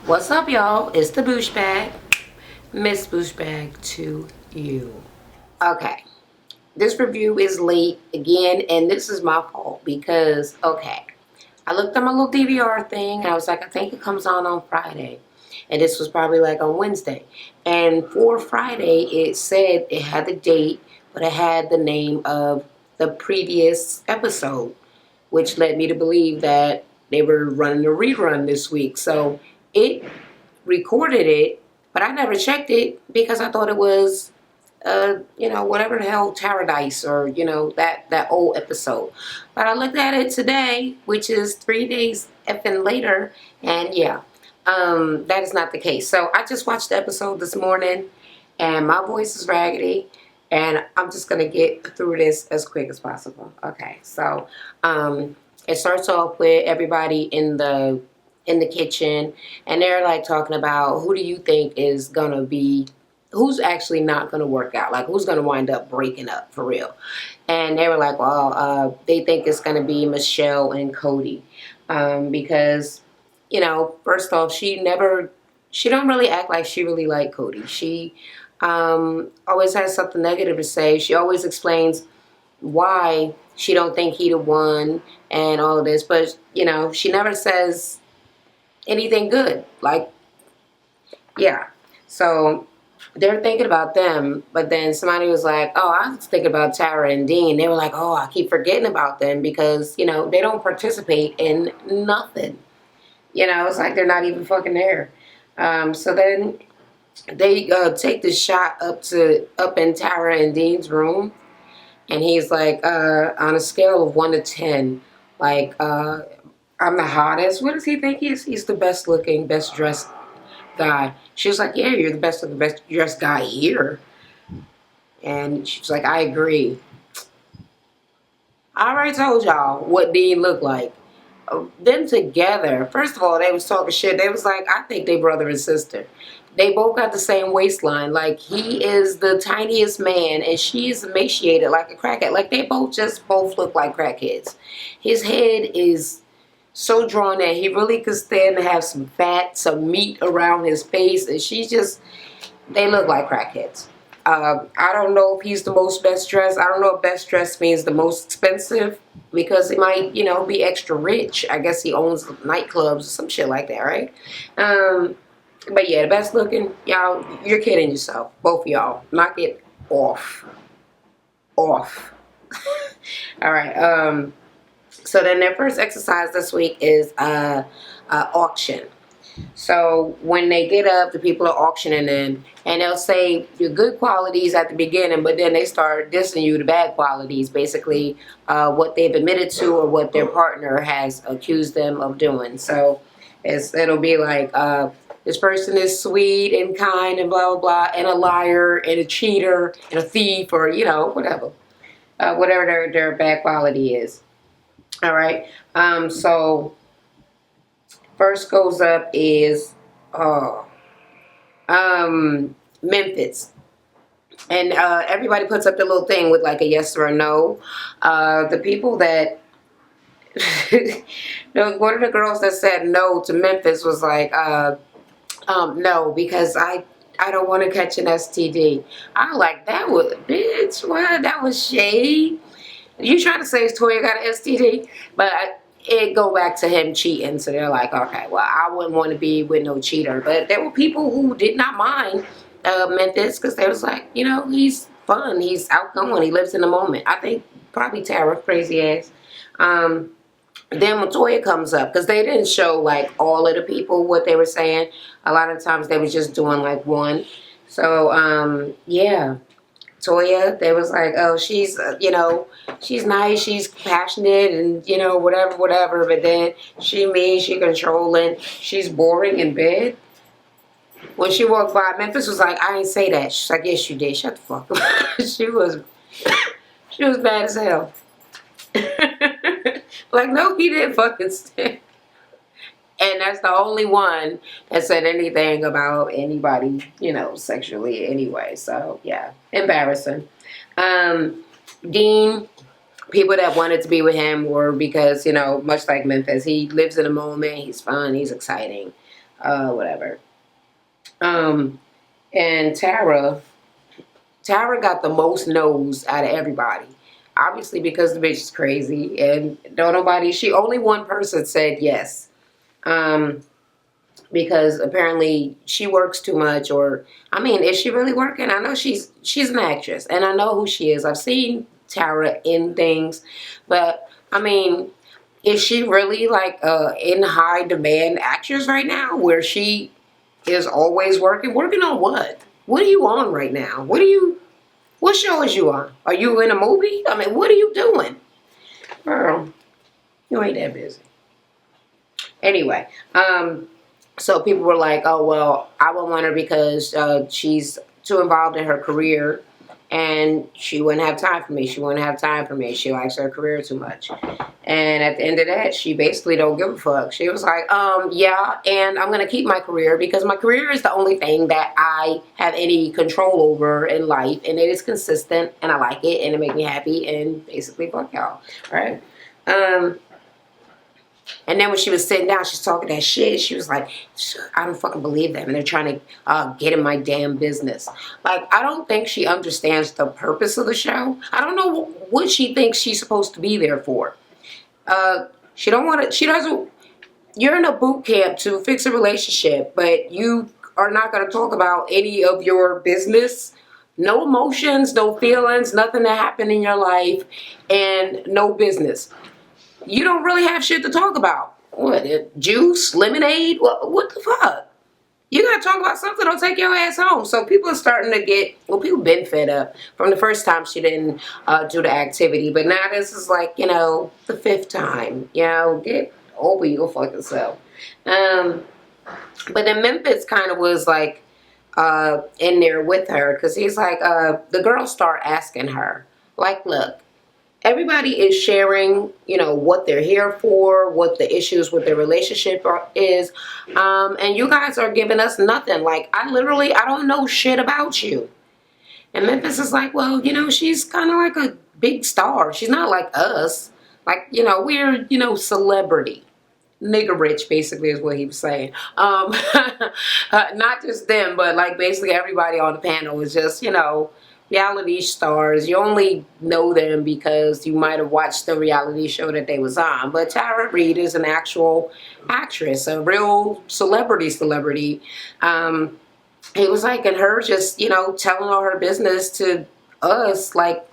What's up, y'all? It's the Boosh Bag. Miss Boosh Bag to you. Okay, this review is late again, and this is my fault because, okay, I looked at my little DVR thing, and I was like, I think it comes on Friday. And this was probably like on Wednesday. And for Friday, it said it had the date, but it had the name of the previous episode, which led me to believe that they were running a rerun this week. So it recorded it, but I never checked it because I thought it was, whatever the hell, Paradise or, that old episode. But I looked at it today, which is 3 days effing later, and yeah, that is not the case. So I just watched the episode this morning, and my voice is raggedy, and I'm just going to get through this as quick as possible. Okay, so it starts off with everybody in the kitchen, and they're like talking about who do you think is gonna be, who's actually not gonna work out, like who's gonna wind up breaking up for real. And they were like, well, they think it's gonna be Michelle and Cody, because first off, she don't really act like she really liked Cody. She always has something negative to say. She always explains why she don't think he'd have won and all of this, but she never says anything good. Like, yeah. So they're thinking about them, but then somebody was like, oh, I was thinking about Tara and Dean. They were like, oh, I keep forgetting about them because, they don't participate in nothing. It's like they're not even fucking there. So then they take the shot up in Tara and Dean's room, and he's like, on a scale of 1 to 10, like, I'm the hottest. What does he think he is? He's the best looking, best dressed guy. She was like, yeah, you're the best looking, best dressed guy here. And she was like, I agree. I already told y'all what Dean looked like. Them together, first of all, they was talking shit. They was like, I think they brother and sister. They both got the same waistline. Like, he is the tiniest man, and she is emaciated like a crackhead. Like, they both look like crackheads. His head is so drawn that he really could stand to have some fat, some meat around his face, and they look like crackheads. I don't know if he's the most best dressed. I don't know if best dressed means the most expensive, because he might, be extra rich. I guess he owns nightclubs or some shit like that, right? But yeah, the best looking, y'all, you're kidding yourself. Both of y'all. Knock it off. Off. All right. So then their first exercise this week is auction. So when they get up, the people are auctioning them, and they'll say your good qualities at the beginning, but then they start dissing you the bad qualities, basically what they've admitted to or what their partner has accused them of doing. So it'll be like, this person is sweet and kind and blah, blah, blah, and a liar and a cheater and a thief, or, whatever. Whatever their bad quality is. All right. So first goes up is Memphis. And everybody puts up their little thing with like a yes or a no. The people that one of the girls that said no to Memphis was like, no, because I don't want to catch an STD. I like, that was, bitch, what? That was shade. You trying to say Toya got an STD? But it go back to him cheating. So they're like, okay, well, I wouldn't want to be with no cheater. But there were people who did not mind Memphis, because they was like, he's fun, he's outgoing, he lives in the moment. I think probably Tara, crazy ass. Then when Toya comes up, because they didn't show like all of the people what they were saying. A lot of times they was just doing like one. So yeah, Toya, they was like, oh, she's she's nice, she's passionate, and whatever. But then she mean, she controlling, she's boring in bed. When she walked by, Memphis was like, I ain't say that. She's like, yes, you did. Shut the fuck up. she was bad as hell. Like, no, he didn't fucking say. And that's the only one that said anything about anybody, sexually anyway. So, yeah, embarrassing. Dean, people that wanted to be with him were because, much like Memphis, he lives in the moment, he's fun, he's exciting. whatever. And Tara got the most no's out of everybody. Obviously, because the bitch is crazy, and don't nobody. She only one person said yes. Because apparently she works too much, or I mean, is she really working? I know she's an actress, and I know who she is. I've seen Tara in things, but I mean, is she really like in high demand actress right now, where she is always working? Working on what? What are you on right now? What show is you on? Are you in a movie? I mean, what are you doing? Girl, you ain't that busy. Anyway, so people were like, oh, well, I won't want her because she's too involved in her career and she wouldn't have time for me. She wouldn't have time for me. She likes her career too much. And at the end of that, she basically don't give a fuck. She was like, yeah, and I'm going to keep my career because my career is the only thing that I have any control over in life. And it is consistent and I like it and it makes me happy and basically fuck y'all, right? And then when she was sitting down, she's talking that shit. She was like, I don't fucking believe them. And they're trying to get in my damn business. Like, I don't think she understands the purpose of the show. I don't know what she thinks she's supposed to be there for. She don't want to, she doesn't, you're in a boot camp to fix a relationship, but you are not going to talk about any of your business. No emotions, no feelings, nothing that happened in your life, and no business. You don't really have shit to talk about. What, juice, lemonade? What the fuck? You gotta talk about something, don't take your ass home. So people are starting to get, well, people been fed up from the first time she didn't do the activity. But now this is like, you know, the fifth time. You know, get over your fucking self. But then Memphis kind of was like in there with her because he's like, the girls start asking her, like, look, everybody is sharing, you know, what they're here for, what the issues with their relationship is, and you guys are giving us nothing. Like, I don't know shit about you. And Memphis is like, well, you know, she's kind of like a big star. She's not like us. Like, you know, we're, you know, celebrity. Nigger rich, basically, is what he was saying. Not just them, but like basically everybody on the panel was just, you know, reality stars. You only know them because you might have watched the reality show that they was on. But Tara Reid is an actual actress, a real celebrity. It was like, and her just, you know, telling all her business to us, like,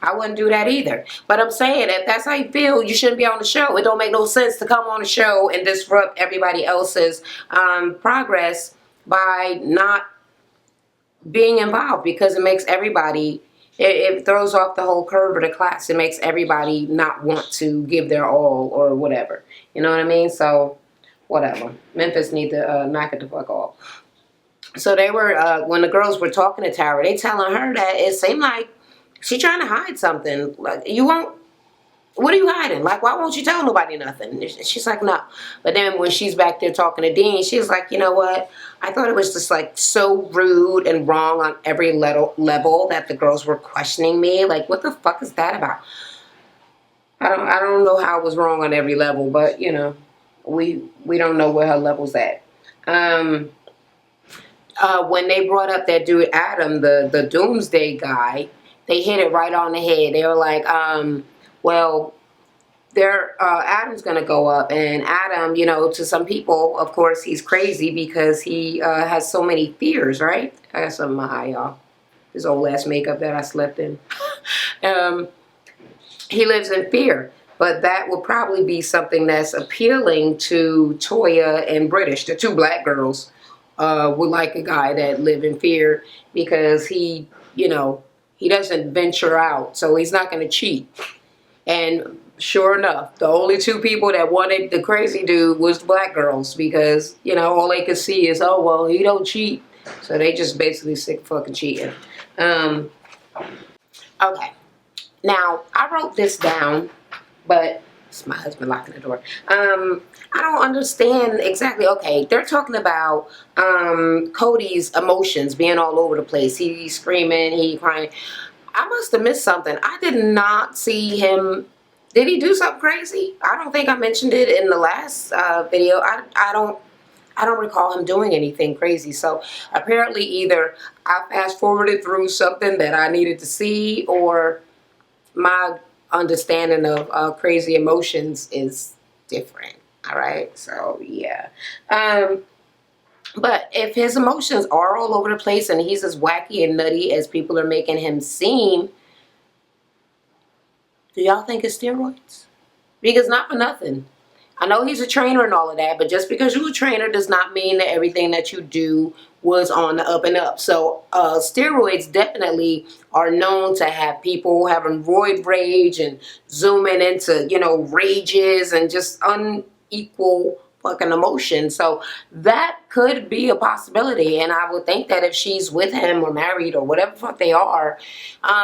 I wouldn't do that either. But I'm saying, if that's how you feel, you shouldn't be on the show. It don't make no sense to come on the show and disrupt everybody else's progress by not being involved, because it makes everybody, it throws off the whole curve of the class. It makes everybody not want to give their all or whatever. You know what I mean? So, whatever. Memphis need to knock it the fuck off. So they were, when the girls were talking to Tara, they telling her that it seemed like she trying to hide something. Like, you won't, what are you hiding? Like, why won't you tell nobody nothing? She's like, no. But then when she's back there talking to Dean, she's like, you know what? I thought it was just like so rude and wrong on every level that the girls were questioning me. Like, what the fuck is that about? I don't know how it was wrong on every level, but you know, we don't know where her level's at. When they brought up that dude Adam, the Doomsday guy, they hit it right on the head. They were like, well, Adam's going to go up. And Adam, you know, to some people, of course, he's crazy because he has so many fears, right? I got some of my eye, y'all. This old ass makeup that I slept in. He lives in fear. But that will probably be something that's appealing to Toya and British, the two black girls. Would like a guy that live in fear because he, you know, he doesn't venture out, so he's not going to cheat. And sure enough, the only two people that wanted the crazy dude was the black girls because, you know, all they could see is, oh, well, he don't cheat. So they just basically sick fucking cheating. Okay. Now, I wrote this down, but it's my husband locking the door. I don't understand exactly. Okay, they're talking about Cody's emotions being all over the place. He's screaming, he crying. I must have missed something. I did not see him. Did he do something crazy? I don't think I mentioned it in the last video. I I don't recall him doing anything crazy. So apparently either I fast forwarded through something that I needed to see, or my understanding of crazy emotions is different. All right. So yeah. But if his emotions are all over the place and he's as wacky and nutty as people are making him seem, do y'all think it's steroids? Because not for nothing, I know he's a trainer and all of that, but just because you're a trainer does not mean that everything that you do was on the up and up. So steroids definitely are known to have people having roid rage and zooming into, rages and just unequal fucking emotion. So that could be a possibility. And I would think that if she's with him or married or whatever the fuck they are,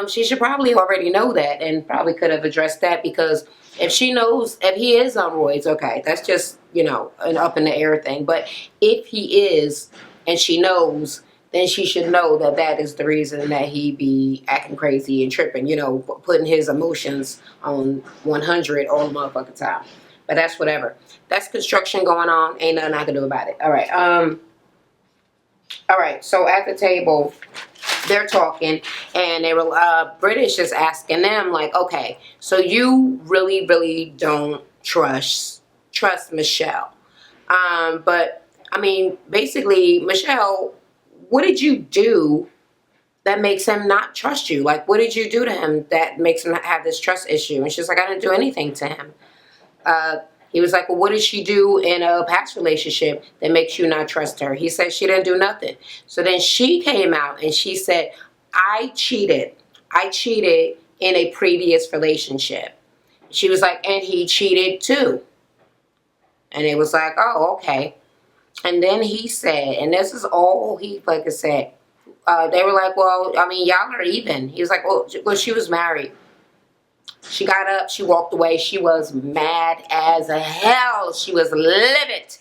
she should probably already know that and probably could have addressed that, because if she knows, if he is on roids, okay, that's just, an up in the air thing. But if he is and she knows, then she should know that that is the reason that he be acting crazy and tripping, putting his emotions on 100 all the motherfucking time. But that's whatever. That's construction going on. Ain't nothing I can do about it. All right. All right. So at the table, they're talking, and they were British is asking them, like, okay, so you really, really don't trust Michelle. But I mean, basically, Michelle, what did you do that makes him not trust you? Like, what did you do to him that makes him have this trust issue? And she's like, I didn't do anything to him. He was like, well, what did she do in a past relationship that makes you not trust her? He said she didn't do nothing. So then she came out and she said, I cheated. I cheated in a previous relationship. She was like, and he cheated too. And it was like, oh, okay. And then he said, and this is all he fucking said. They were like, well, I mean, y'all are even. He was like, well, she was married. She got up, she walked away. She was mad as hell. She was livid.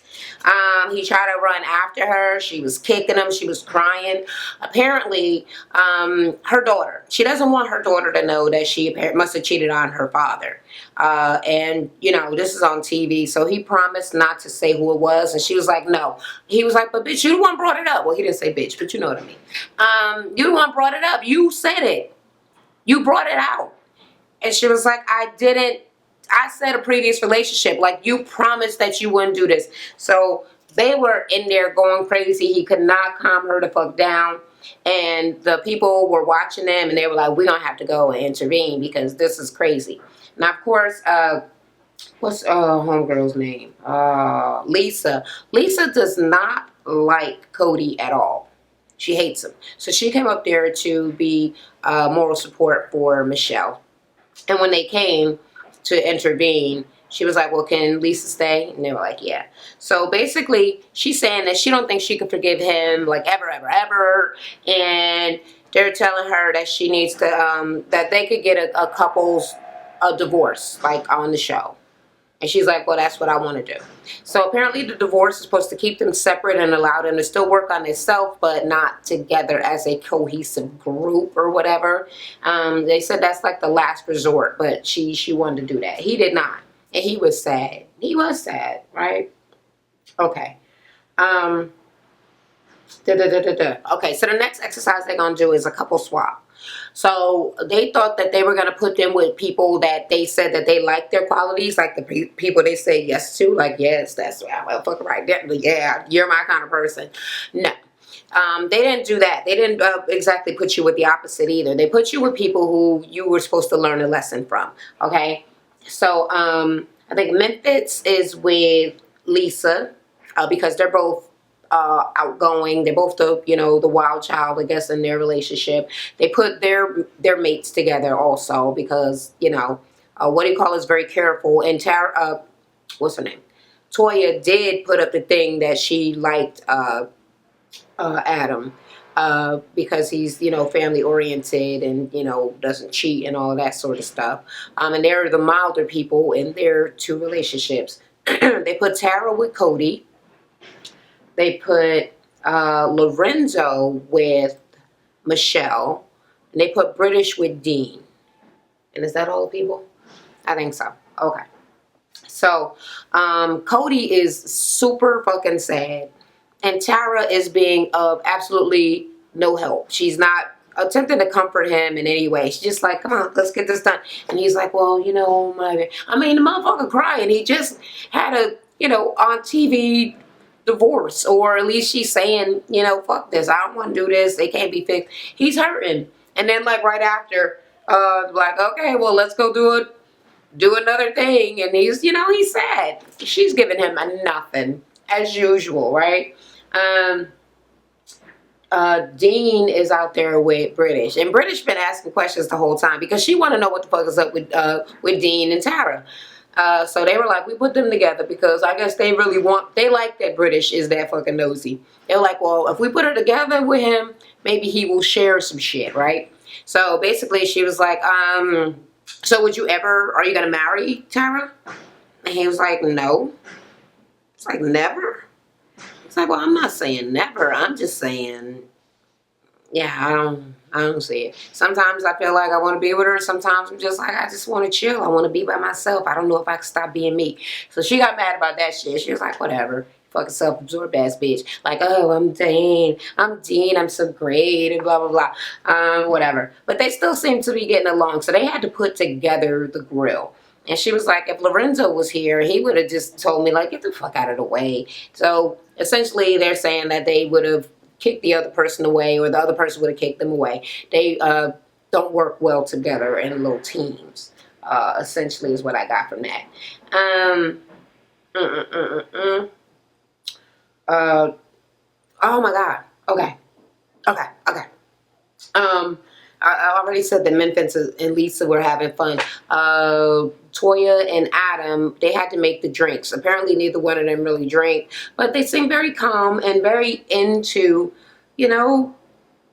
He tried to run after her. She was kicking him. She was crying. Apparently, her daughter, she doesn't want her daughter to know that she must have cheated on her father. And, this is on TV. So he promised not to say who it was. And she was like, no. He was like, but bitch, you the one brought it up. Well, he didn't say bitch, but you know what I mean. You the one brought it up. You said it. You brought it out. And she was like, I said a previous relationship. Like, you promised that you wouldn't do this. So they were in there going crazy. He could not calm her the fuck down. And the people were watching them and they were like, we're going to have to go and intervene because this is crazy. Now, of course, what's homegirl's name? Lisa. Lisa does not like Cody at all. She hates him. So she came up there to be moral support for Michelle. And when they came to intervene, she was like, well, can Lisa stay? And they were like, yeah. So basically, she's saying that she don't think she could forgive him, like, ever, ever, ever. And they're telling her that she needs to, that they could get a couple's divorce, like, on the show. And she's like, well, that's what I want to do. So apparently the divorce is supposed to keep them separate and allow them to still work on themselves, but not together as a cohesive group or whatever. They said that's like the last resort, but she wanted to do that. He did not. And he was sad. He was sad, right? Okay. Okay, so the next exercise they're going to do is a couple swap. So they thought that they were going to put them with people that they said that they liked their qualities, like the people they say yes to, like, yes, that's motherfucker right there. Yeah, you're my kind of person. No. They didn't do that. They didn't exactly put you with the opposite either. They put you with people who you were supposed to learn a lesson from, okay? So I think Memphis is with Lisa because they're both outgoing. They're both the wild child, I guess, in their relationship. They put their mates together also because what do you call is very careful. And Tara, what's her name? Toya did put up the thing that she liked Adam because he's family oriented and doesn't cheat and all that sort of stuff. And they're the milder people in their two relationships. They put Tara with Cody. They put Lorenzo with Michelle. And they put British with Dean. And is that all the people? I think so. Okay. So Cody is super fucking sad. And Tara is being of absolutely no help. She's not attempting to comfort him in any way. She's just like, come on, let's get this done. And he's like, well, you know, I mean, the motherfucker crying. He just had a, you know, on TV divorce, or at least she's saying, you know, fuck this. I don't want to do this. They can't be fixed. He's hurting. And then like right after, like, okay, well, let's go do another thing. And he's, you know, he's sad. She's giving him a nothing as usual, right? Dean is out there with British, and British been asking questions the whole time because she want to know what the fuck is up with Dean and Tara. So they were like, we put them together because I guess they really they like that British is that fucking nosy. They're like, well, if we put her together with him, maybe he will share some shit, right? So basically she was like, so are you gonna marry Tara? And he was like, no. It's like, never? It's like, well, I'm not saying never. I'm just saying, yeah, I don't see it. Sometimes I feel like I want to be with her. Sometimes I'm just like, I just want to chill. I want to be by myself. I don't know if I can stop being me. So she got mad about that shit. She was like, whatever. Fucking self-absorbed ass bitch. Like, oh, I'm Dean. I'm so great, and blah, blah, blah. Whatever. But they still seem to be getting along. So they had to put together the grill. And she was like, if Lorenzo was here, he would have just told me, like, get the fuck out of the way. So essentially they're saying that they would have kicked the other person away, or the other person would have kicked them away. They don't work well together in little teams, essentially is what I got from that. Oh my God. Okay. I already said that Memphis and Lisa were having fun. Toya and Adam, they had to make the drinks. Apparently neither one of them really drank, but they seemed very calm and very into, you know,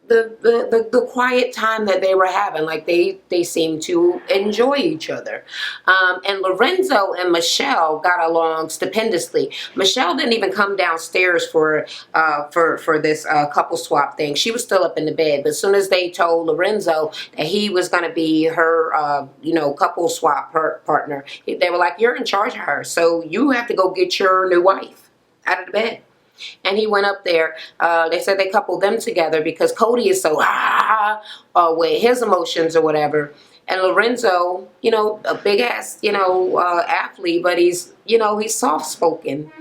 the quiet time that they were having. Like they seemed to enjoy each other. And Lorenzo and Michelle got along stupendously. Michelle didn't even come downstairs for this couple swap thing. She was still up in the bed. But as soon as they told Lorenzo that he was going to be her, you know, couple swap partner, they were like, you're in charge of her, so you have to go get your new wife out of the bed. And he went up there. They said they coupled them together because Cody is so with his emotions or whatever. And Lorenzo, you know, a big ass, you know, athlete, but he's, you know, he's soft spoken.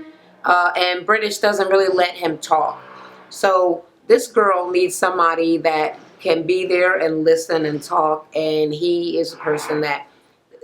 And British doesn't really let him talk. So this girl needs somebody that can be there and listen and talk. And he is a person that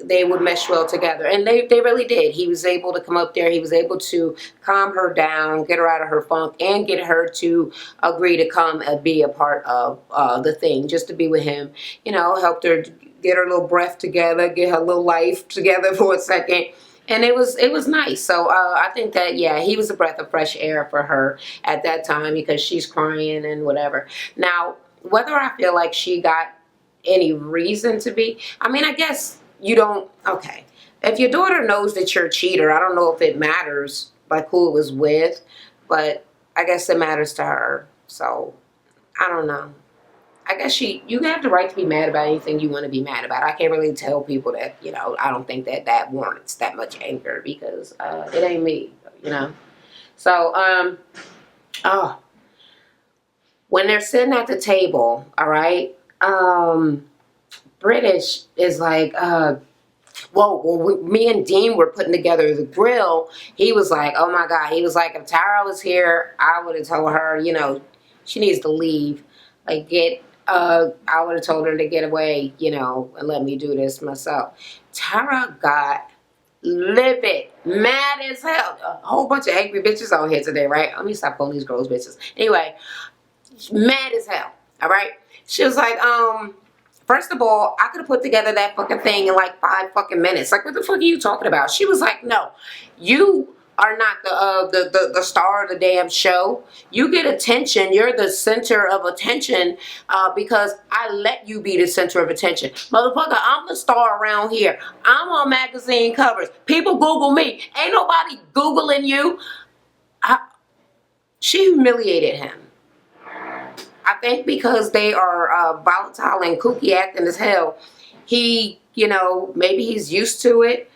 they would mesh well together, and they really did. He was able to come up there. He was able to calm her down, get her out of her funk, and get her to agree to come and be a part of the thing, just to be with him. You know, helped her get her little breath together, get her little life together for a second. And it was nice. So I think that, yeah, he was a breath of fresh air for her at that time because she's crying and whatever. Now, whether I feel like she got any reason to be, I mean, I guess you don't, okay. If your daughter knows that you're a cheater, I don't know if it matters, like, who it was with, but I guess it matters to her. So, I don't know. I guess you have the right to be mad about anything you want to be mad about. I can't really tell people that, you know, I don't think that warrants that much anger because it ain't me, you know. So, when they're sitting at the table, all right, British is like, me and Dean were putting together the grill. He was like, oh my God. He was like, if Tara was here, I would have told her, you know, she needs to leave. Like, I would have told her to get away, you know, and let me do this myself. Tara got livid, mad as hell. A whole bunch of angry bitches on here today, right? Let me stop calling these girls bitches. Anyway, mad as hell, all right? She was like, first of all, I could have put together that fucking thing in like 5 fucking minutes. Like, what the fuck are you talking about? She was like, no, you are not the star of the damn show. You get attention. You're the center of attention because I let you be the center of attention. Motherfucker, I'm the star around here. I'm on magazine covers. People Google me. Ain't nobody Googling you. She humiliated him. I think because they are volatile and kooky acting as hell, he, you know, maybe he's used to it.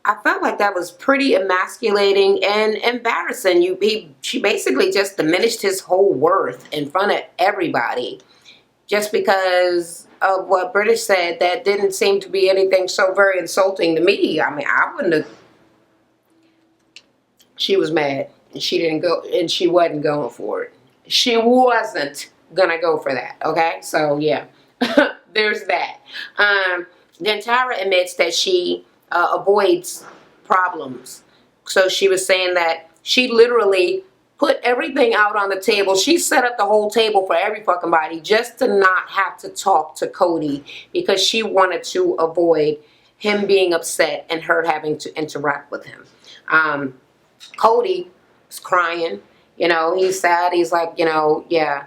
I felt like that was pretty emasculating and embarrassing. She basically just diminished his whole worth in front of everybody just because of what British said that didn't seem to be anything so very insulting to me. I mean, I wouldn't have. She was mad and she didn't go and she wasn't going for it. She wasn't gonna go for that. Okay, so yeah, there's that. Then Tara admits that she avoids problems. So she was saying that she literally put everything out on the table. She set up the whole table for every fucking body just to not have to talk to Cody because she wanted to avoid him being upset and her having to interact with him. Cody is crying. You know, he's sad. He's like, you know, yeah,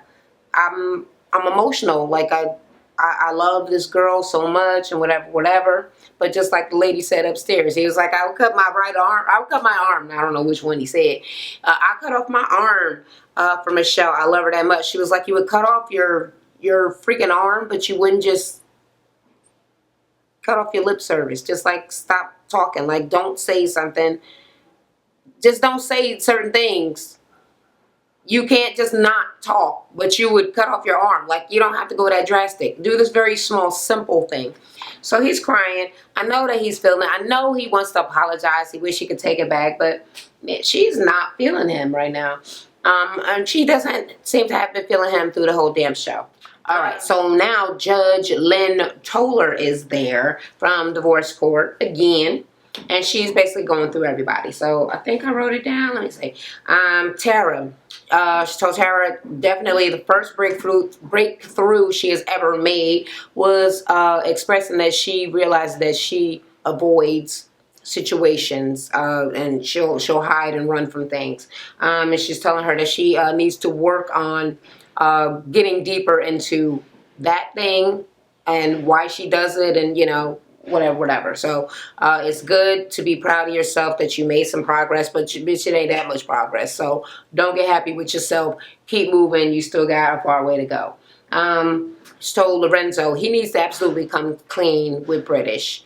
I'm emotional. Like I love this girl so much and whatever. But just like the lady said upstairs, he was like, I would cut my right arm. I would cut my arm. I don't know which one he said. I cut off my arm for Michelle. I love her that much. She was like, you would cut off your freaking arm, but you wouldn't just cut off your lip service. Just like stop talking. Like don't say something. Just don't say certain things. You can't just not talk, but you would cut off your arm. Like, you don't have to go that drastic. Do this very small, simple thing. So he's crying. I know that he's feeling it. I know he wants to apologize. He wish he could take it back, but man, she's not feeling him right now. And she doesn't seem to have been feeling him through the whole damn show. All right, so now Judge Lynn Toller is there from divorce court again. And she's basically going through everybody. So I think I wrote it down. Let me see. Tara. She told Tara definitely the first breakthrough she has ever made was expressing that she realized that she avoids situations and she'll hide and run from things. And she's telling her that she needs to work on getting deeper into that thing and why she does it and, you know, whatever. So it's good to be proud of yourself that you made some progress, but bitch, it ain't that much progress. So don't get happy with yourself. Keep moving. You still got a far way to go. She told Lorenzo he needs to absolutely come clean with British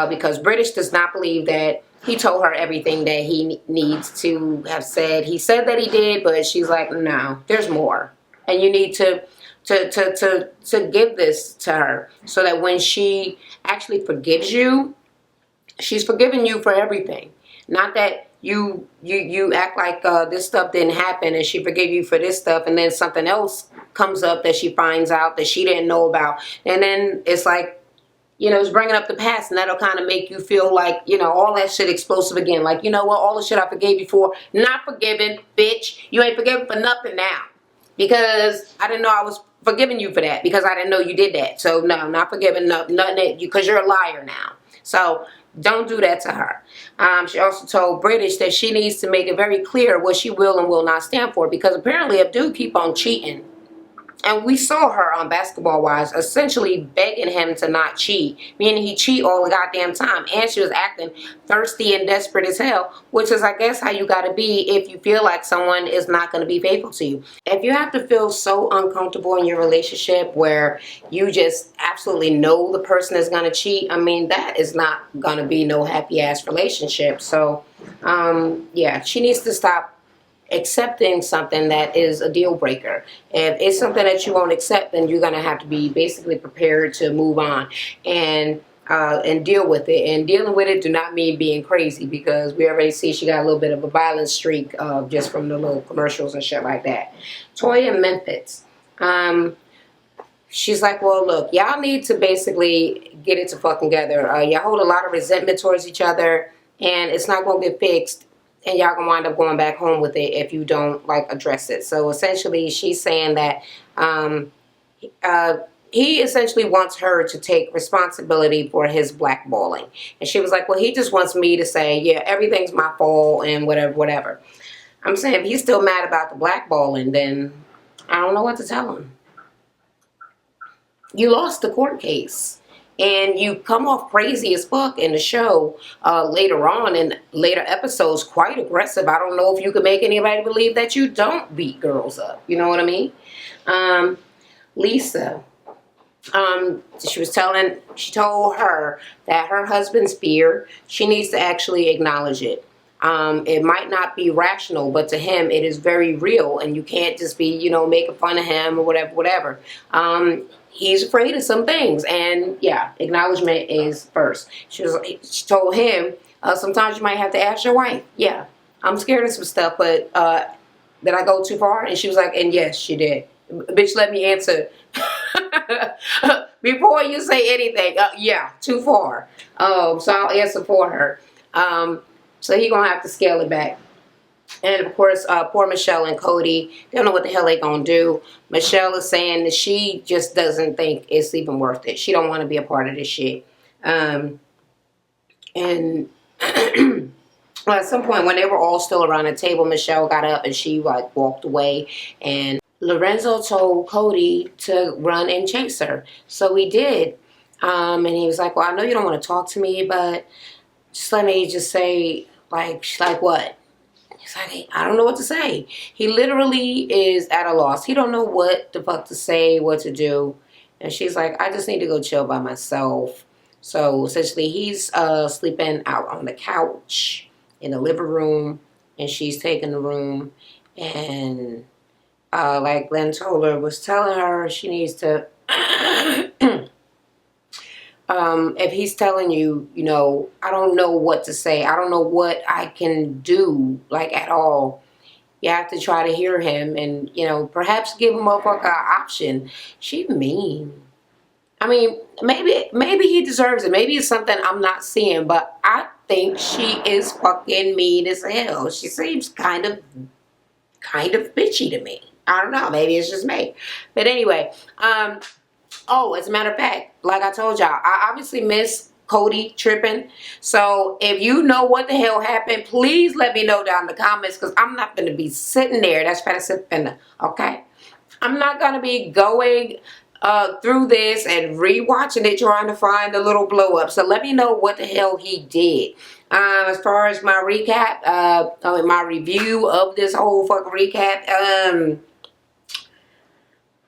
because British does not believe that he told her everything that he needs to have said. He said that he did, but she's like, no, there's more. And you need to give this to her so that when she actually forgives you, she's forgiven you for everything. Not that you act like this stuff didn't happen and she forgave you for this stuff and then something else comes up that she finds out that she didn't know about. And then it's like, you know, it's bringing up the past and that'll kind of make you feel like, you know, all that shit explosive again. Like, you know what, all the shit I forgave you for, not forgiven, bitch. You ain't forgiven for nothing now. Because I didn't know I was forgiving you for that because I didn't know you did that. So no, I'm not forgiving nothing because you're a liar now. So don't do that to her. She also told British that she needs to make it very clear what she will and will not stand for because apparently if dude keep on cheating, and we saw her on Basketball Wives essentially begging him to not cheat, meaning he cheat all the goddamn time. And she was acting thirsty and desperate as hell, which is, I guess, how you got to be if you feel like someone is not going to be faithful to you. If you have to feel so uncomfortable in your relationship where you just absolutely know the person is going to cheat, I mean, that is not going to be no happy-ass relationship. So, yeah, she needs to stop accepting something that is a deal breaker. If it's something that you won't accept, then you're going to have to be basically prepared to move on and deal with it. And dealing with it do not mean being crazy because we already see she got a little bit of a violent streak just from the little commercials and shit like that. Toya Memphis. She's like, well, look, y'all need to basically get it to fucking together. Y'all hold a lot of resentment towards each other and it's not going to get fixed. And y'all gonna wind up going back home with it if you don't like address it. So essentially, she's saying that he essentially wants her to take responsibility for his blackballing. And she was like, well, he just wants me to say, yeah, everything's my fault and whatever. I'm saying if he's still mad about the blackballing, then I don't know what to tell him. You lost the court case. And you come off crazy as fuck in the show later on in later episodes, quite aggressive. I don't know if you can make anybody believe that you don't beat girls up. You know what I mean? Lisa. She told her that her husband's fear, she needs to actually acknowledge it. It might not be rational, but to him, it is very real, and you can't just be, making fun of him or whatever. He's afraid of some things, and yeah, acknowledgement is first. She told him, sometimes you might have to ask your wife. Yeah, I'm scared of some stuff, but did I go too far? And she was like, and yes, she did. Bitch, let me answer. Before you say anything, yeah, too far. So I'll answer for her. So he gonna have to scale it back. And of course, poor Michelle and Cody, they don't know what the hell they gonna do. Michelle is saying that she just doesn't think it's even worth it. She don't want to be a part of this shit. And well, at some point when they were all still around the table, Michelle got up and she like walked away, and Lorenzo told Cody to run and chase her. So he did. And he was like, well, I know you don't want to talk to me, but just let me just say, like, she's like, what? He's like, I don't know what to say. He literally is at a loss. He don't know what the fuck to say, what to do. And she's like, I just need to go chill by myself. So essentially he's sleeping out on the couch in the living room, and she's taking the room, and like Glenn Toller was telling her, she needs to if he's telling you, I don't know what to say, I don't know what I can do, like, at all, you have to try to hear him and, perhaps give him a fucking option. She mean. I mean, maybe he deserves it. Maybe it's something I'm not seeing, but I think she is fucking mean as hell. She seems kind of bitchy to me. I don't know. Maybe it's just me. But anyway, oh, as a matter of fact, like I told y'all, I obviously miss Cody tripping. So if you know what the hell happened, please let me know down in the comments, because I'm not going to be sitting there. That's fantasy, okay? I'm not going to be going through this and rewatching it trying to find the little blow up. So let me know what the hell he did. As far as my recap, my review of this whole fucking recap,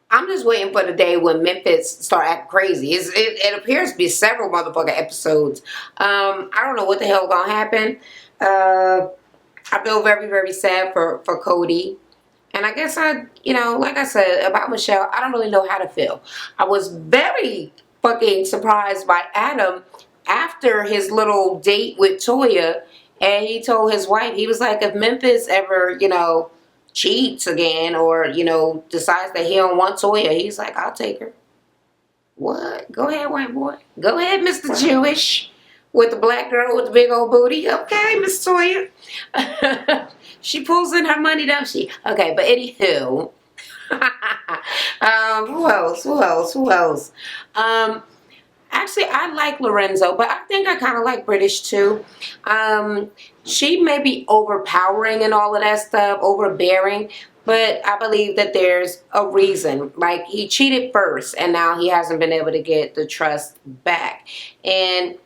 I'm just waiting for the day when Memphis start acting crazy. It appears to be several motherfucking episodes. I don't know what the hell gonna happen. I feel very, very sad for Cody. And I guess like I said about Michelle, I don't really know how to feel. I was very fucking surprised by Adam after his little date with Toya, and he told his wife, he was like, if Memphis ever, cheats again or, decides that he don't want Toya, he's like, I'll take her. What? Go ahead, white boy. Go ahead, Mr. Jewish. With the black girl with the big old booty. Okay, Miss Toya. She pulls in her money, don't she? Okay, but anywho. Who else? Actually, I like Lorenzo, but I think I kind of like British too. She may be overpowering and all of that stuff, overbearing, but I believe that there's a reason. Like, he cheated first, and now he hasn't been able to get the trust back. And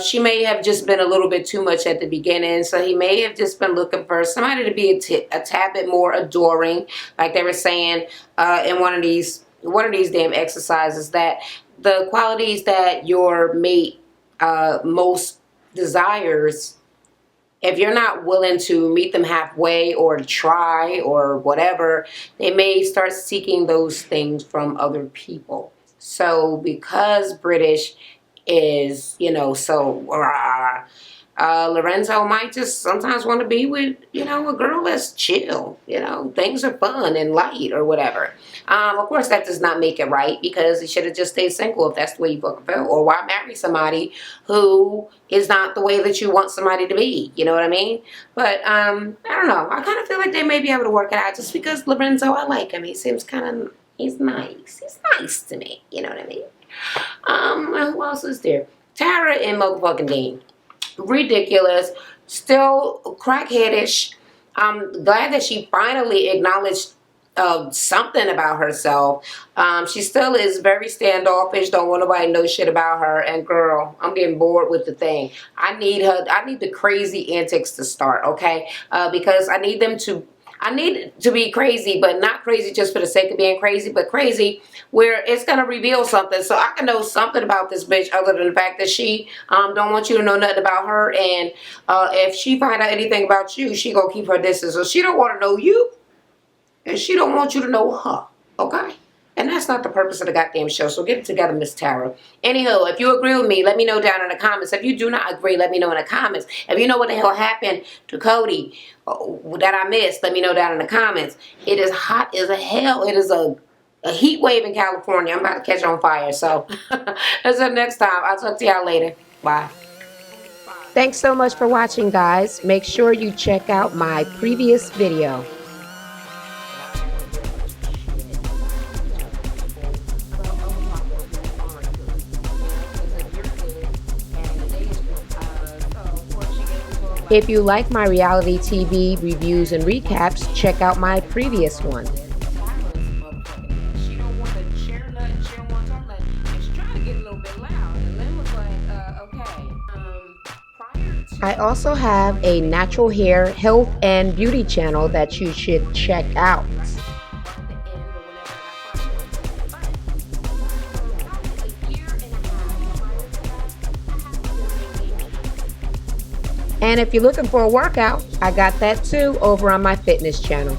she may have just been a little bit too much at the beginning, so he may have just been looking for somebody to be a tad bit more adoring, like they were saying in one of these damn exercises, that the qualities that your mate most desires, if you're not willing to meet them halfway or try or whatever, they may start seeking those things from other people. So because British is, so Lorenzo might just sometimes want to be with, a girl that's chill, things are fun and light or whatever. Of course, that does not make it right, because he should have just stayed single if that's the way you fucking feel. Or why marry somebody who is not the way that you want somebody to be? You know what I mean? But I don't know. I kind of feel like they may be able to work it out, just because Lorenzo, I like him. He seems he's nice. He's nice to me. You know what I mean? Who else is there? Tara and motherfucking Dean. Ridiculous. Still crackheadish. I'm glad that she finally acknowledged something about herself. She still is very standoffish. Don't want nobody to know shit about her. And girl, I'm getting bored with the thing. I need the crazy antics to start, okay? Because I need them to I need it to be crazy, but not crazy just for the sake of being crazy, but crazy where it's going to reveal something. So I can know something about this bitch other than the fact that she don't want you to know nothing about her. And if she find out anything about you, she going to keep her distance. So she don't want to know you, and she don't want you to know her. Okay? And that's not the purpose of the goddamn show. So get it together, Miss Tara. Anywho, if you agree with me, let me know down in the comments. If you do not agree, let me know in the comments. If you know what the hell happened to Cody that I missed, let me know down in the comments. It is hot as a hell. It is a heat wave in California. I'm about to catch on fire. So until next time, I'll talk to y'all later. Bye. Thanks so much for watching, guys. Make sure you check out my previous video. If you like my reality TV reviews and recaps, check out my previous one. I also have a natural hair, health, and beauty channel that you should check out. And if you're looking for a workout, I got that too over on my fitness channel.